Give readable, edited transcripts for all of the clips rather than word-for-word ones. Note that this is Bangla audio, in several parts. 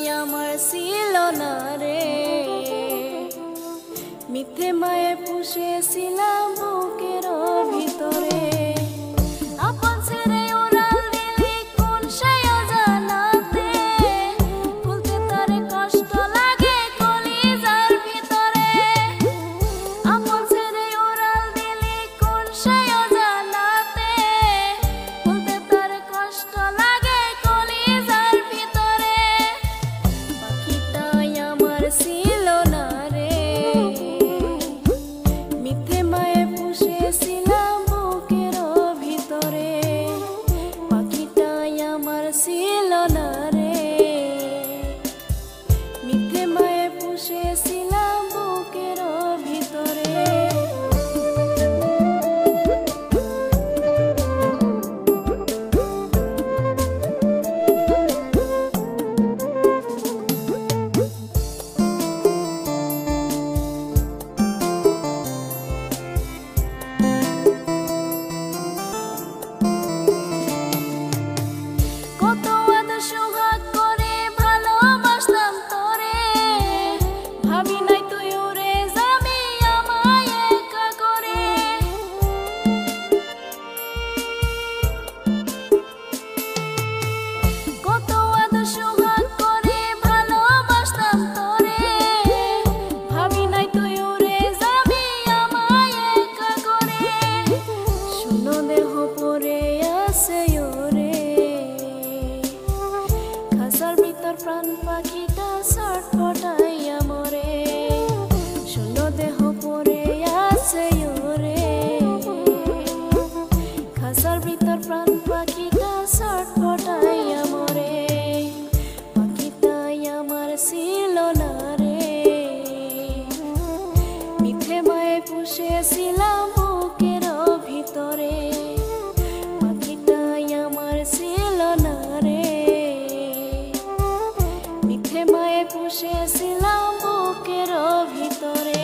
আমার ছিল না রে, মিথ্যে মায়ে পুষেছিলাম বুকের ভিতরে। আপন ছেড়ে উড়াল দিলি কোন সেই অজানাতে, ভুলতে তারে কষ্ট লাগে কলিজার ভিতরে। আপন ছেড়ে উড়াল দিলি কোন সেই অজানাতে, ভুলতে তারে কষ্ট লাগে কলিজার ভিতরে। পাখিটাই আমার ছিল না রে, মিথ্যে মায়ে পুষেছিলাম বুকের ভিতরে। পাখিটাই আমার ছিল না রে, মিথ্যে মায়ে পুষেছিলাম বুকের ভিতরে। কত আদর সোহাগ করে ভালোবাসতাম তোরে, ভাবি নাই তুই উড়ে যাবি আমায় একা করে। কত আদর সোহাগ করে ভালোবাসতাম তোরে, ভাবি নাই তুই উড়ে যাবি আমায় একা করে। শূন্য দেহ পড়ে আছে ওরে, খাঁচার ভিতর প্রাণ পাখিটা ছটফটাইয়া মরে। শূন্য দেহ পড়ে আছে ওরে, খাঁচার ভিতর প্রাণ পাখিটা ছটফটাইয়া মরে। পাখিটাই আমার ছিল না রে, মিথ্যে মায়ে পুষেছিলাম বুকের ভিতরে। পাখিটাই আমার ছিল না রে, মিথ্যে মায়ে পুষেছিলাম বুকের ভিতরে।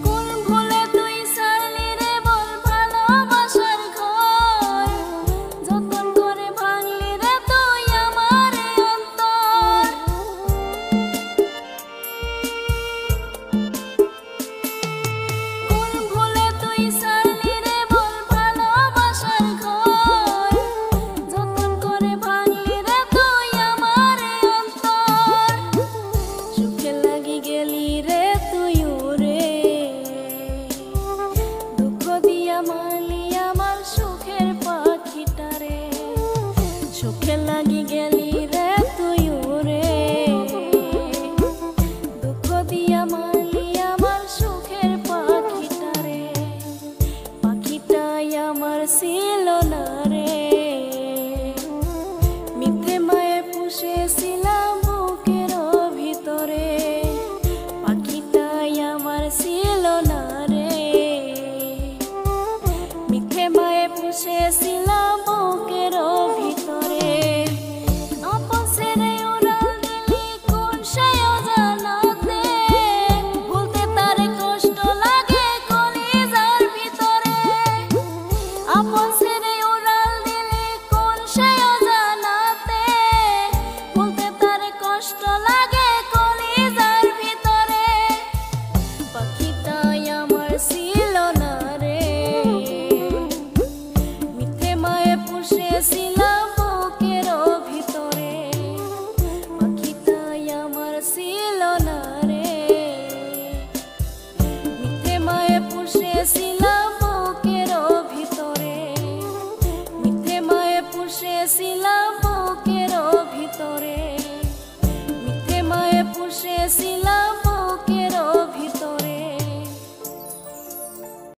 কোন ভুলে তুই ছাড়লি রে বল ভালোবাসার ঘর, যতন করে ভাঙলি রে তুই আমার অন্তর। কোন ভুলে তুই ছাড়লি রে বল ভালোবাসার ঘর, যতন করে ভাঙলি রে তুই আমার অন্তর। সুখে লাগি গেলি রে তুই উড়ে, দুঃখ দিয়া মারলি আমার সুখের পাখিটারে। সুখে লাগি গেলি রে তুই উড়ে, দুঃখ দিয়া মারলি আমার সুখের পাখিটারে। পাখিটাই আমার ছিল না রে, মিথ্যে মায়ে পুষেছিলাম বুকের ভিতরে। পাখিটাই আমার ছিল না রে, মিথ্যে মায়ে পুষেছিলাম বুকের ভিতরে। আপন ছেড়ে উড়াল দিলি কোন সেই অজানাতে, ভুলতে তারে কষ্ট লাগে কলিজার ভিতরে। আপন ছেড়ে উড়াল দিলি কোন সেই অজানাতে, ভুলতে তারে কষ্ট লাগে কলিজার ভিতরে। পাখিটাই আমার ছিল না রে, মিথ্যে মায়ে পুষেছিলাম বুকের ভিতরে। পাখিটাই আমার ছিল না রে, মিথ্যে মায়ে পুষেছিলাম বুকের ভিতরে। মিথ্যে মায়ে পুষেছিলাম